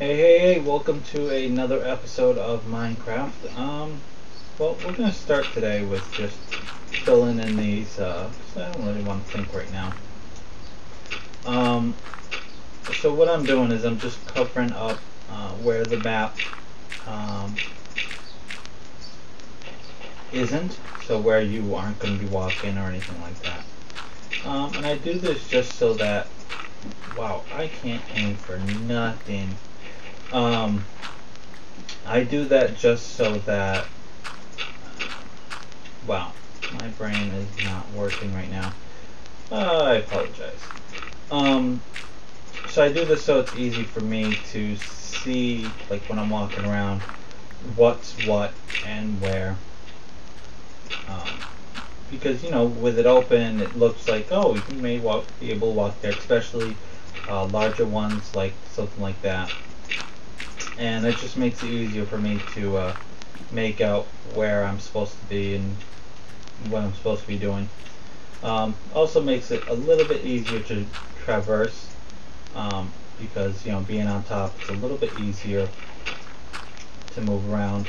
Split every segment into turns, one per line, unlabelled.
Hey, welcome to another episode of Minecraft. Well, we're gonna start today with just filling in these, 'cause I don't really want to think right now. Um, so what I'm doing is I'm just covering up, where the map, um, isn't, so where you aren't gonna be walking or anything like that. And I do this just so that, wow, I can't aim for nothing. Um, I do that just so that, wow, my brain is not working right now. I apologize. Um, so I do this so it's easy for me to see, like when I'm walking around, what's what and where. Um, because with it open, it looks like, oh, you may be able to walk there, especially larger ones like something like that. And it just makes it easier for me to make out where I'm supposed to be and what I'm supposed to be doing. Also makes it a little bit easier to traverse, because being on top, it's a little bit easier to move around.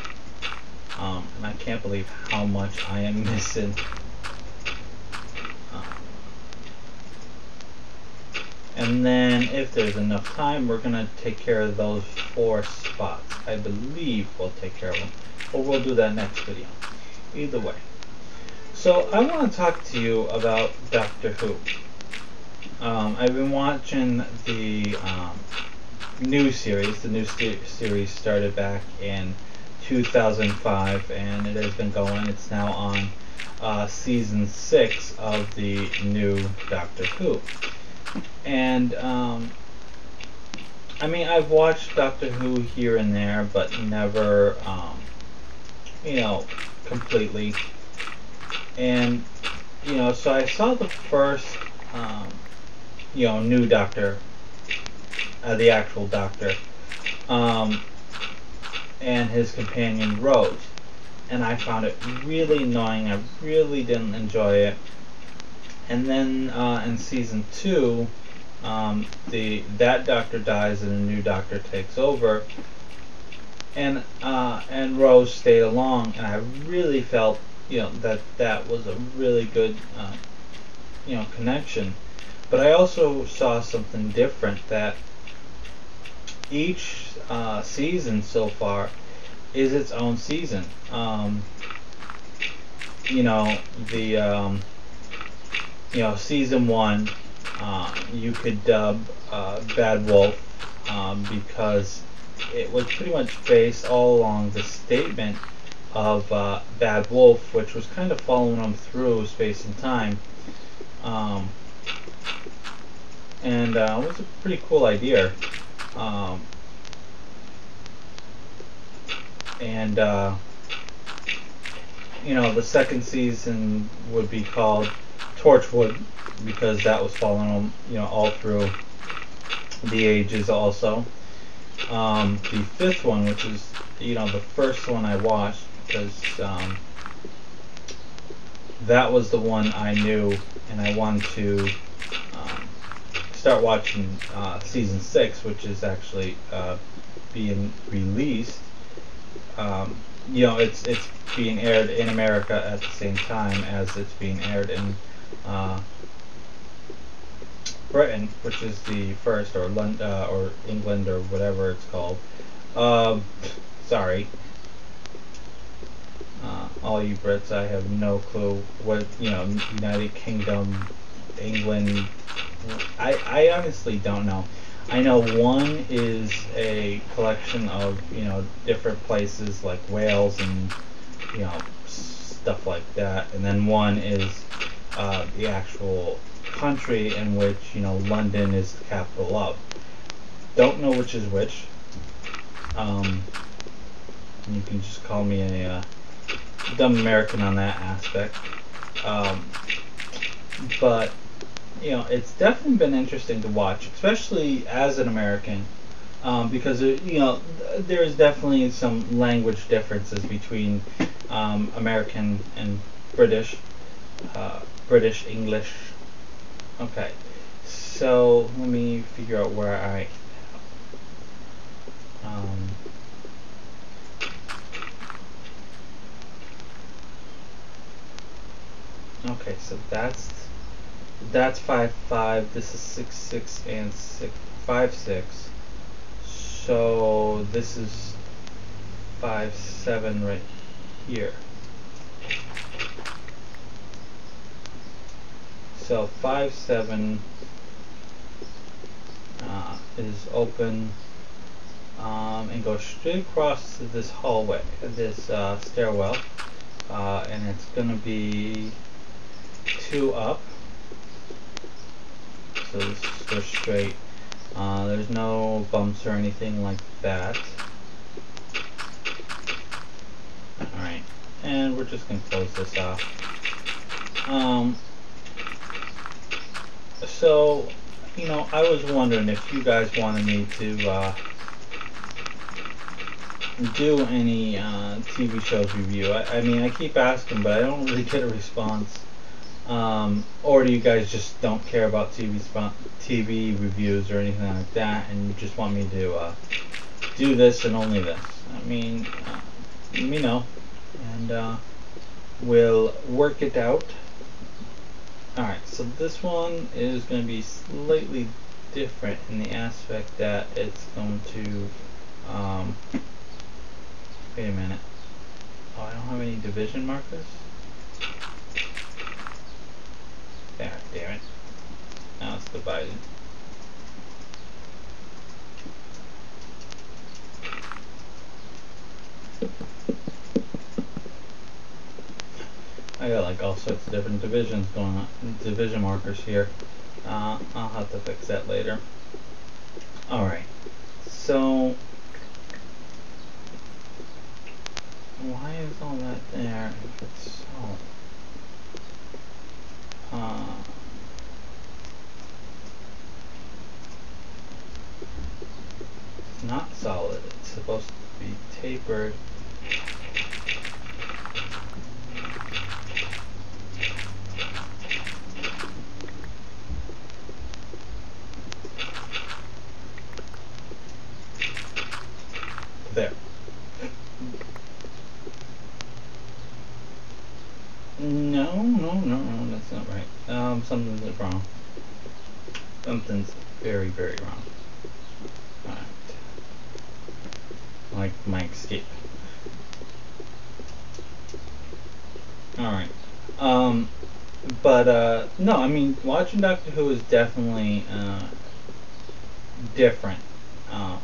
And I can't believe how much I am missing. Um, and then if there's enough time, we're gonna take care of those 4 spots. I believe we'll take care of them, or we'll do that next video. Either way. So I want to talk to you about Doctor Who. I've been watching the new series. The new series started back in 2005, and it has been going. It's now on season 6 of the new Doctor Who. And I mean, I've watched Doctor Who here and there, but never, completely. And so I saw the first, new Doctor, the actual Doctor, and his companion Rose, and I found it really annoying. I really didn't enjoy it. And then in season 2, that Doctor dies and a new Doctor takes over, and Rose stayed along, and I really felt that was a really good connection. But I also saw something different, that each season so far is its own season. The season 1, you could dub Bad Wolf, because it was pretty much based all along the statement of Bad Wolf, which was kind of following him through space and time. And it was a pretty cool idea. And the second season would be called Torchwood, because that was following them, all through the ages also. The 5th one, which is, the first one I watched, because that was the one I knew, and I wanted to start watching season 6, which is actually being released. It's being aired in America at the same time as it's being aired in Britain, which is the first, or London, or England, or whatever it's called. Sorry, all you Brits. I have no clue what United Kingdom, England. I honestly don't know. I know one is a collection of different places like Wales and stuff like that, and then one is the actual country in which London is the capital of. Don't know which is which. You can just call me a dumb American on that aspect. But it's definitely been interesting to watch, especially as an American, because there's definitely some language differences between American and British, British English. Okay, so let me figure out where I Okay, so that's 5.5. This is 6.6 and 5.6. So this is 5.7 right here. So 5.7 is open and goes straight across to this hallway, this stairwell, and it's gonna be 2 up. So this goes straight. There's no bumps or anything like that. Alright, and we're just gonna close this off. So, you know, I was wondering if you guys wanted me to do any TV shows review. I mean, I keep asking, but I don't really get a response. Or do you guys just don't care about TV reviews or anything like that, and you just want me to do this and only this? I mean, let me know, and we'll work it out. Alright, so this one is going to be slightly different in the aspect that it's going to, wait a minute. Oh, I don't have any division markers? There, damn it. Now it's divided. I got like all sorts of different divisions going on, division markers here. I'll have to fix that later. Alright, so why is all that there if it's so? It's not solid. It's supposed to be tapered. There. No, that's not right. Something's wrong. Something's very, very wrong. Alright. Like my escape. Alright. No, I mean, watching Doctor Who is definitely, different. I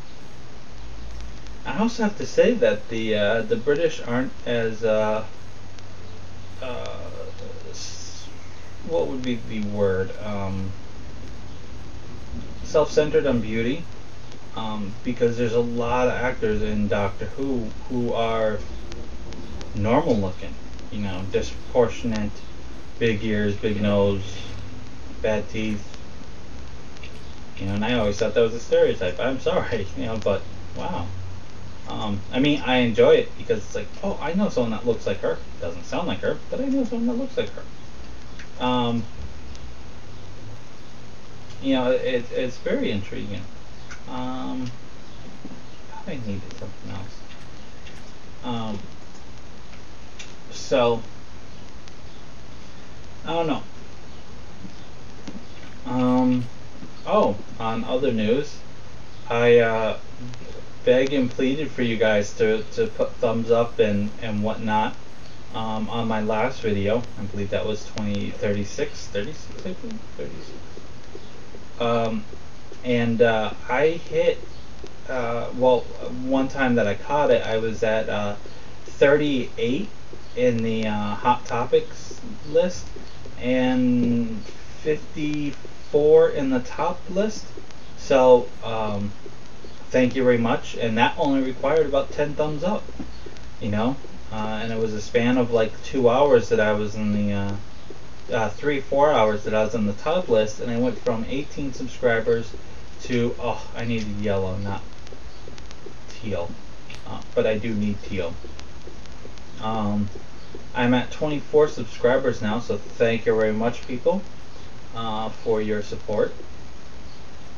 also have to say that the British aren't as, what would be the word? Self-centered on beauty. Because there's a lot of actors in Doctor Who are normal looking, you know, disproportionate, big ears, big nose, bad teeth, you know, and I always thought that was a stereotype. I'm sorry, you know, but wow. I mean, I enjoy it because it's like, oh, I know someone that looks like her. Doesn't sound like her, but I know someone that looks like her. You know, it's very intriguing. Probably needed something else. So I don't know. Oh, on other news, I begged and pleaded for you guys to put thumbs up and whatnot on my last video. I believe that was 36 I think, 36. And I hit, well, one time that I caught it, I was at 38 in the Hot Topics list and 54 in the top list. So, thank you very much. And that only required about 10 thumbs up, you know. And it was a span of like 2 hours that I was in the 3-4 hours that I was on the top list, and I went from 18 subscribers to, oh, I needed yellow, not teal, but I do need teal. I'm at 24 subscribers now, so thank you very much, people, for your support.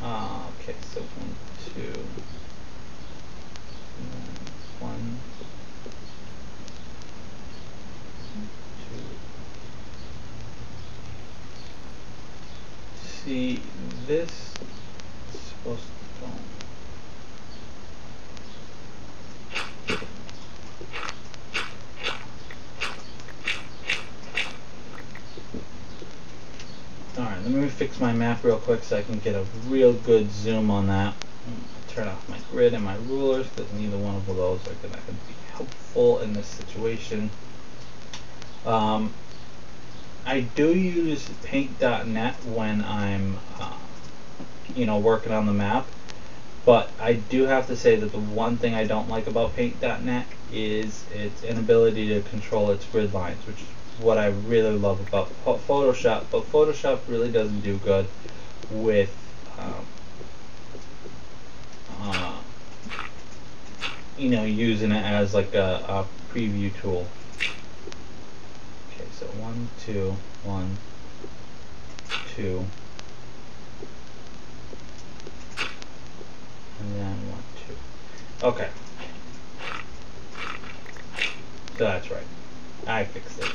Okay, so 1, 2, 1, 2, this is supposed to go. Alright, let me fix my map real quick so I can get a real good zoom on that. Turn off my grid and my rulers because neither one of those are going to be helpful in this situation. I do use paint.net when I'm working on the map, but I do have to say that the one thing I don't like about paint.net is its inability to control its grid lines, which is what I really love about Photoshop, but Photoshop really doesn't do good with using it as like a preview tool. Okay, so 1, 2, 1, 2, and then 1, 2. Okay, so that's right. I fixed it.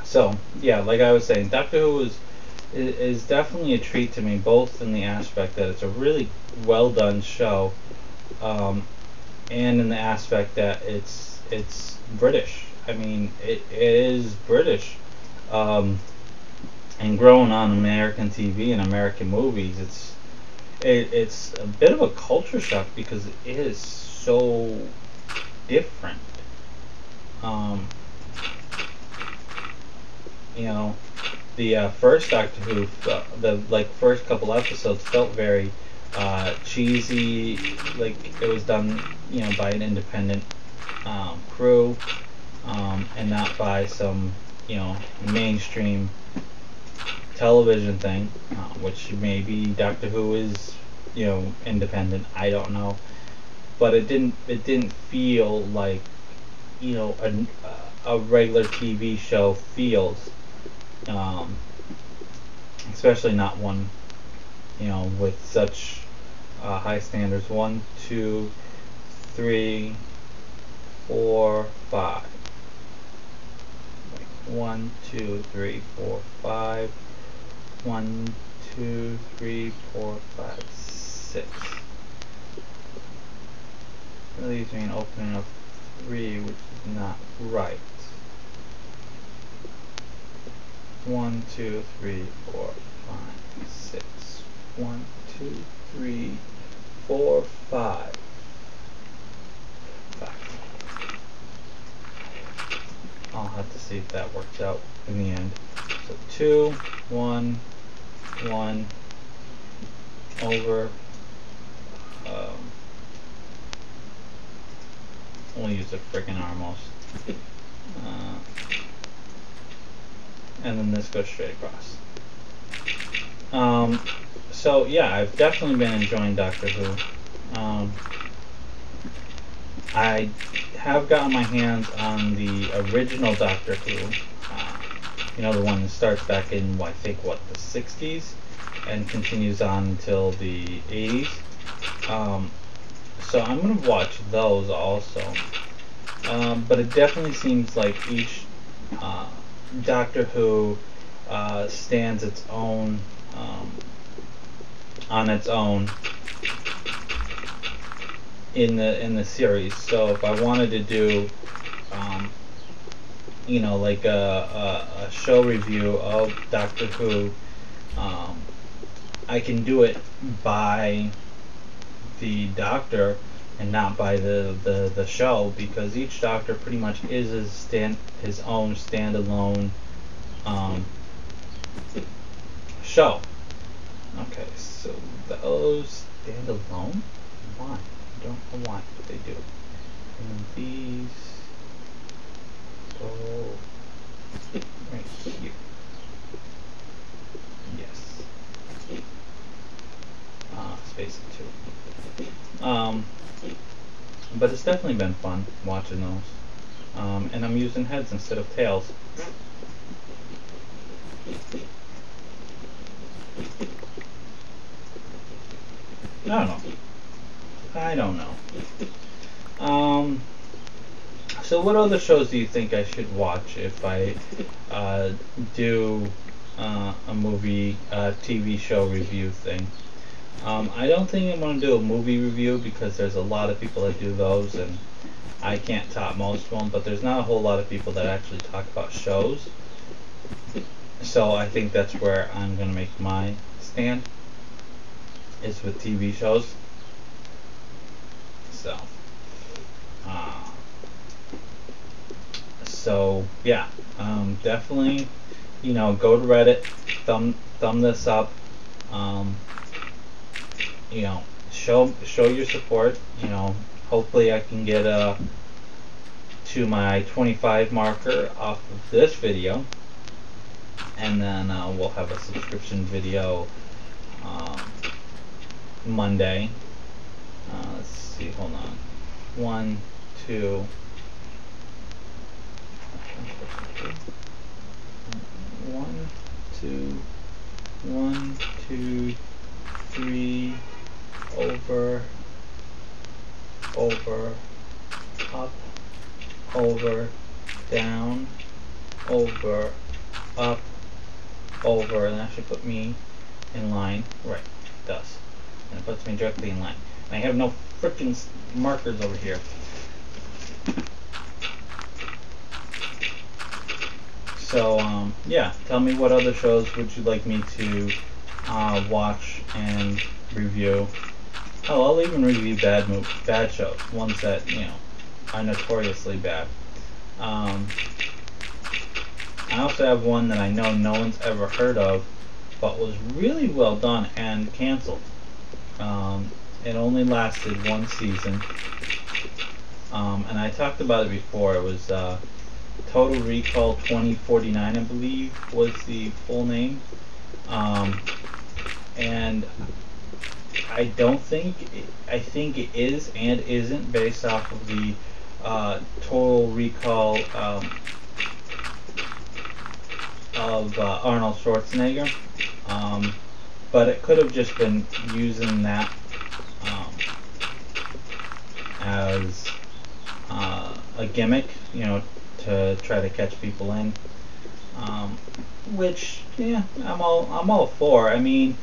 So yeah, like I was saying, Doctor Who is definitely a treat to me, both in the aspect that it's a really well done show, and in the aspect that it's British. I mean, it is British, and growing on American TV and American movies, it's a bit of a culture shock because it is so different. The first Doctor Who, the first couple episodes felt very cheesy, like it was done, by an independent crew, and not by some, mainstream television thing, which maybe Doctor Who is, independent. I don't know, but it didn't feel like, a regular TV show feels, especially not one, with such high standards. 1, 2, 3, 4, 5. 1, 2, 3, 4, 5. 1, 2, 3, 4, 5, 6. That leaves me an opening of 3, which is not right. 1, 2, 3, 4, 5, 6. 1, 2, 3, 4, 5. 5. I'll have to see if that works out in the end. So 2, 1, 1 over. We'll use a friggin' Armos. And then this goes straight across. So yeah, I've definitely been enjoying Doctor Who. I have gotten my hands on the original Doctor Who, the one that starts back in, I think, the 60s and continues on until the 80s. So I'm going to watch those also. But it definitely seems like each Doctor Who stands its own, on its own in the series. So if I wanted to do like a show review of Doctor Who, I can do it by the Doctor and not by the show, because each Doctor pretty much is his own standalone show. Okay, so those stand alone? Why? I don't know why, but they do. And these go right here. Yes. Space it too. But it's definitely been fun watching those. And I'm using heads instead of tails. I don't know. So what other shows do you think I should watch if I do a movie, TV show review thing? I don't think I'm going to do a movie review because there's a lot of people that do those, and I can't top most of them, but there's not a whole lot of people that actually talk about shows. So I think that's where I'm going to make my stand, is with TV shows. So yeah, definitely, go to Reddit, thumb this up, um, show your support. Hopefully I can get to my 25 marker off of this video, and then we'll have a subscription video Monday. Let's see, hold on. 1, 2. 1, 2, 1, 2, 3, over, up, over, down, over, up, over, and that should put me in line. Right, it does. And it puts me directly in line. And I have no frickin' markers over here. So, yeah, tell me what other shows would you like me to watch and review. Oh, I'll even review bad shows, ones that, are notoriously bad. I also have one that I know no one's ever heard of, but was really well done and canceled. It only lasted 1 season, and I talked about it before. It was Total Recall 2049, I believe, was the full name. And I think it is and isn't based off of the Total Recall of Arnold Schwarzenegger, but it could have just been using that as a gimmick, to try to catch people in, which, yeah, I'm all for. I mean,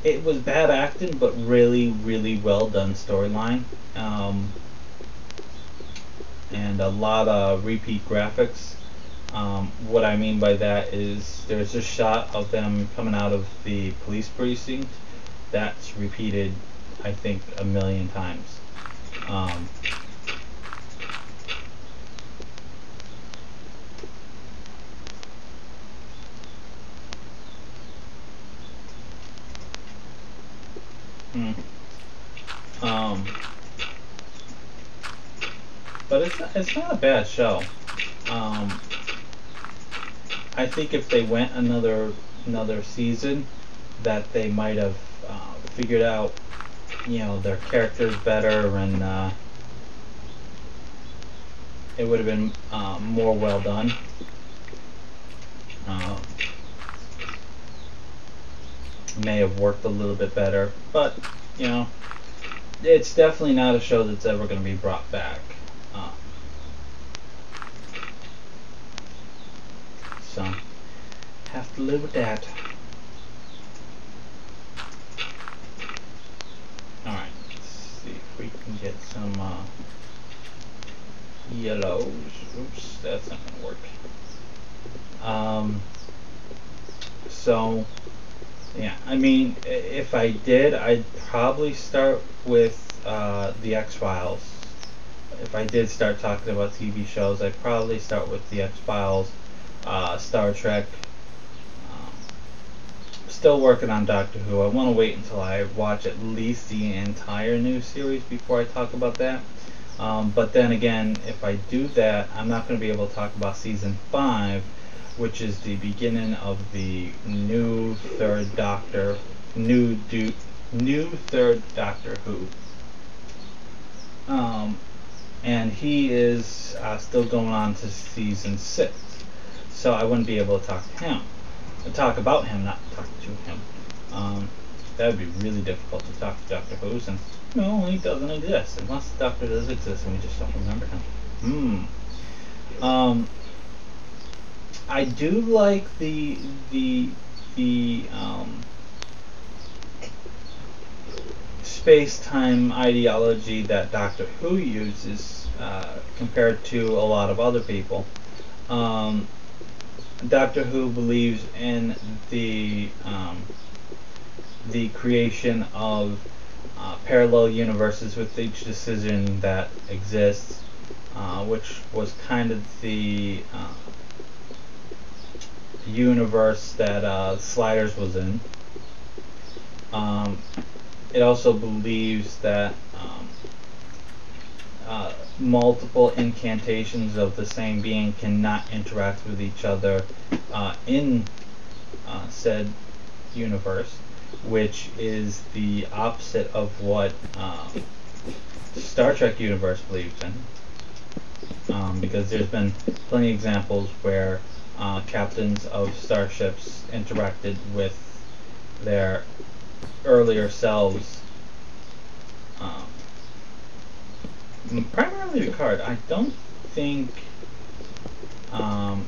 it was bad acting, but really, really well done storyline, and a lot of repeat graphics. What I mean by that is there's a shot of them coming out of the police precinct that's repeated, I think, 1,000,000 times. But it's not a bad show. I think if they went another season, that they might have figured out, their characters better, and it would have been more well done. May have worked a little bit better, but it's definitely not a show that's ever going to be brought back. So have to live with that. Alright, let's see if we can get some yellows. Oops, that's not going to work. So yeah, I mean, if I did, I'd probably start with the X-Files. If I did start talking about TV shows, I'd probably start with the X-Files, Star Trek. Still working on Doctor Who. I want to wait until I watch at least the entire new series before I talk about that. But then again, if I do that, I'm not going to be able to talk about Season 5, which is the beginning of the new third Doctor Who. And he is still going on to Season 6. So I wouldn't be able to talk to him. Talk about him, not talk to him. That would be really difficult to talk to Doctor Who, since, he doesn't exist. Unless the Doctor does exist and we just don't remember him. I do like the space-time ideology that Doctor Who uses compared to a lot of other people. Um, Doctor Who believes in the creation of parallel universes with each decision that exists, which was kind of the universe that Sliders was in. Um, it also believes that multiple incantations of the same being cannot interact with each other in said universe, which is the opposite of what Star Trek universe believes in. Because there's been plenty of examples where captains of starships interacted with their earlier selves. Primarily Picard. I don't think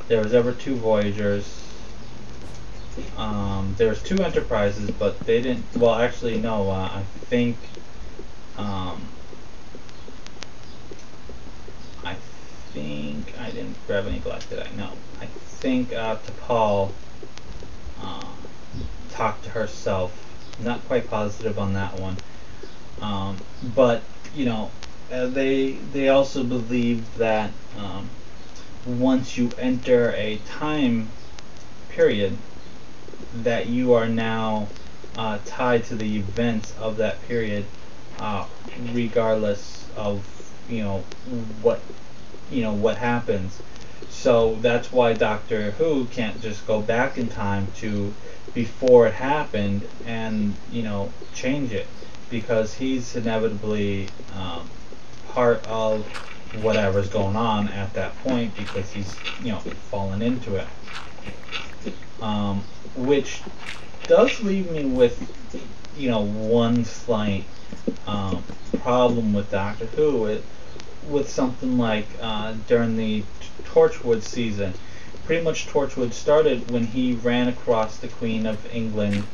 there was ever two Voyagers. There was two Enterprises, but they didn't. Well, actually, no. I think. I think I didn't grab any Galactic. I know. I think T'Pol talked to herself. Not quite positive on that one. But you know, they also believe that once you enter a time period, that you are now tied to the events of that period, regardless of what happens. So that's why Doctor Who can't just go back in time to before it happened and change it, because he's inevitably part of whatever's going on at that point, because he's fallen into it. Which does leave me with one slight problem with Doctor Who, with something like during the Torchwood season. Pretty much Torchwood started when he ran across the Queen of England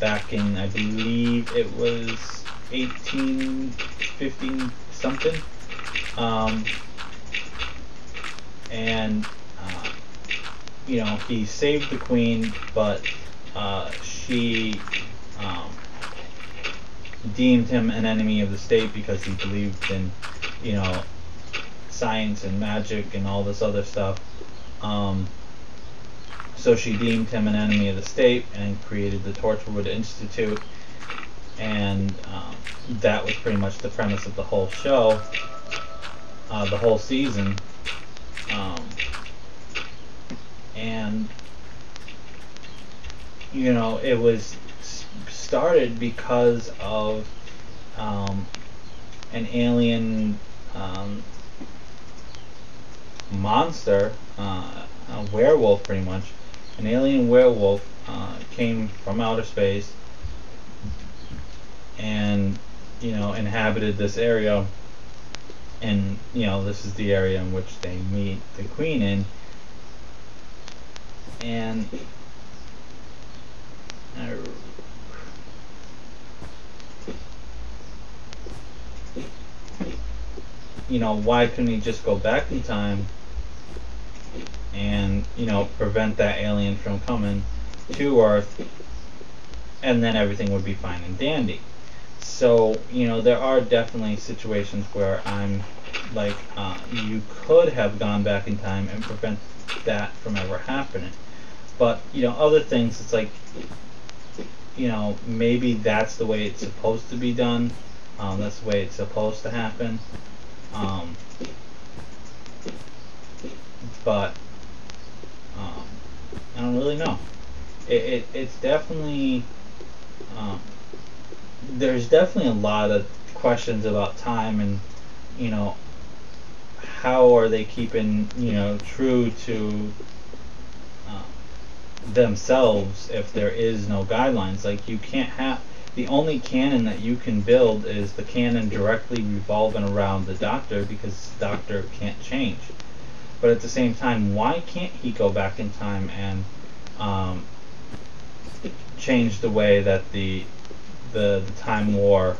back in, I believe it was 1815 something, and he saved the Queen, but she deemed him an enemy of the state because he believed in science and magic and all this other stuff. So she deemed him an enemy of the state and created the Torchwood Institute, and that was pretty much the premise of the whole show, the whole season. And it was started because of an alien monster, a werewolf, pretty much. An alien werewolf came from outer space and inhabited this area, and this is the area in which they meet the Queen in. And why couldn't he just go back in time and prevent that alien from coming to Earth, and then everything would be fine and dandy? So there are definitely situations where I'm like, you could have gone back in time and prevent that from ever happening. But other things, it's like maybe that's the way it's supposed to be done. That's the way it's supposed to happen. But I don't really know. It's definitely there's definitely a lot of questions about time, and how are they keeping true to themselves if there is no guidelines. Like, you can't have, the only canon that you can build is the canon directly revolving around the Doctor, because the Doctor can't change. but at the same time, why can't he go back in time and change the way that the Time War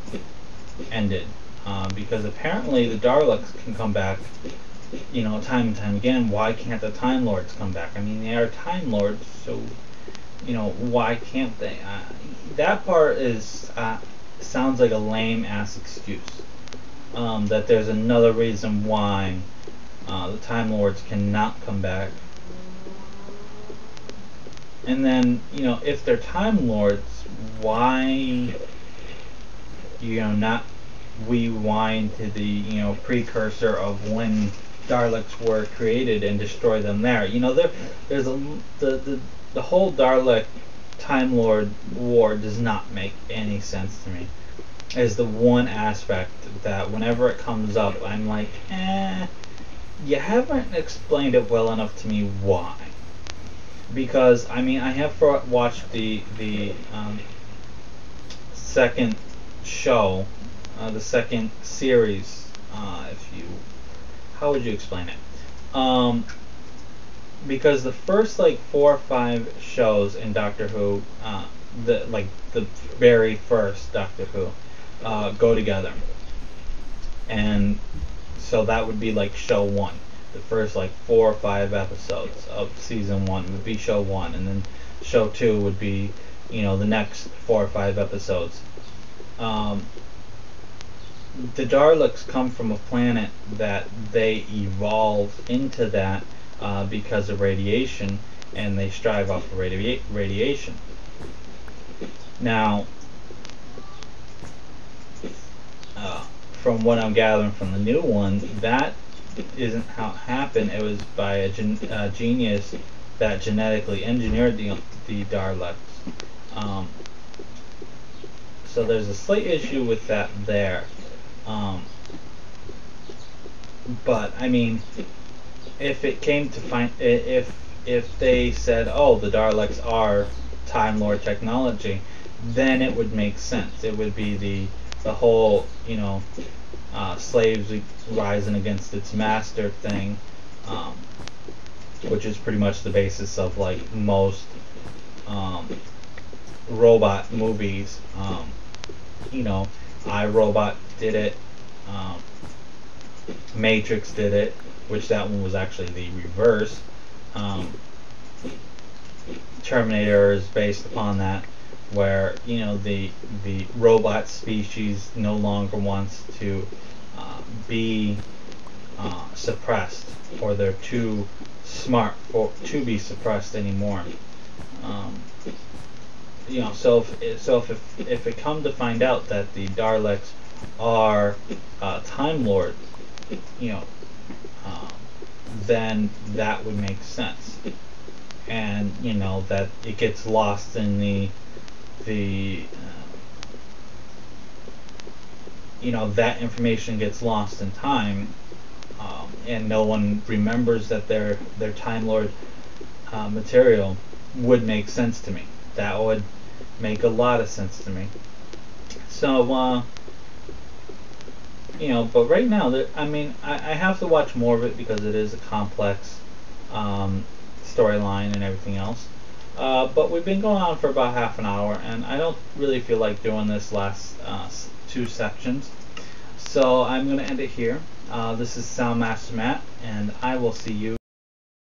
ended? Because apparently the Daleks can come back, time and time again. Why can't the Time Lords come back? I mean, they are Time Lords, so why can't they? That part is sounds like a lame ass excuse. That there's another reason why the Time Lords cannot come back. And then, if they're Time Lords, why, not rewind to the, precursor of when Daleks were created and destroy them there? There's the whole Dalek Time Lord war does not make any sense to me. Is the one aspect that whenever it comes up, I'm like, you haven't explained it well enough to me why. Because I have watched the second show, the second series. How would you explain it? Because the first 4 or 5 shows in Doctor Who, the very first Doctor Who, go together, and so that would be show 1. The first 4 or 5 episodes of season 1 would be show 1, and then show 2 would be the next 4 or 5 episodes. The Daleks come from a planet that they evolved into that because of radiation, and they strive off of radiation. Now, from what I'm gathering from the new one, that isn't how it happened. It was by a genius that genetically engineered the Daleks. So there's a slight issue with that there. But if it came to if they said, oh, the Daleks are Time Lord technology, then it would make sense. It would be the whole slaves rising against its master thing, which is pretty much the basis of most robot movies. iRobot did it, Matrix did it, which that one was actually the reverse. Terminator is based upon that, where the robot species no longer wants to be suppressed, or they're too smart to be suppressed anymore. So if it come to find out that the Daleks are Time Lord, then that would make sense, and that it gets lost in the that information gets lost in time, and no one remembers that they're Time Lord material, would make sense to me. That would make a lot of sense to me. So but right now, I have to watch more of it because it is a complex storyline and everything else. But we've been going on for about half an hour, and I don't really feel like doing this last 2 sections. So I'm going to end it here. This is Soundmaster Matt, and I will see you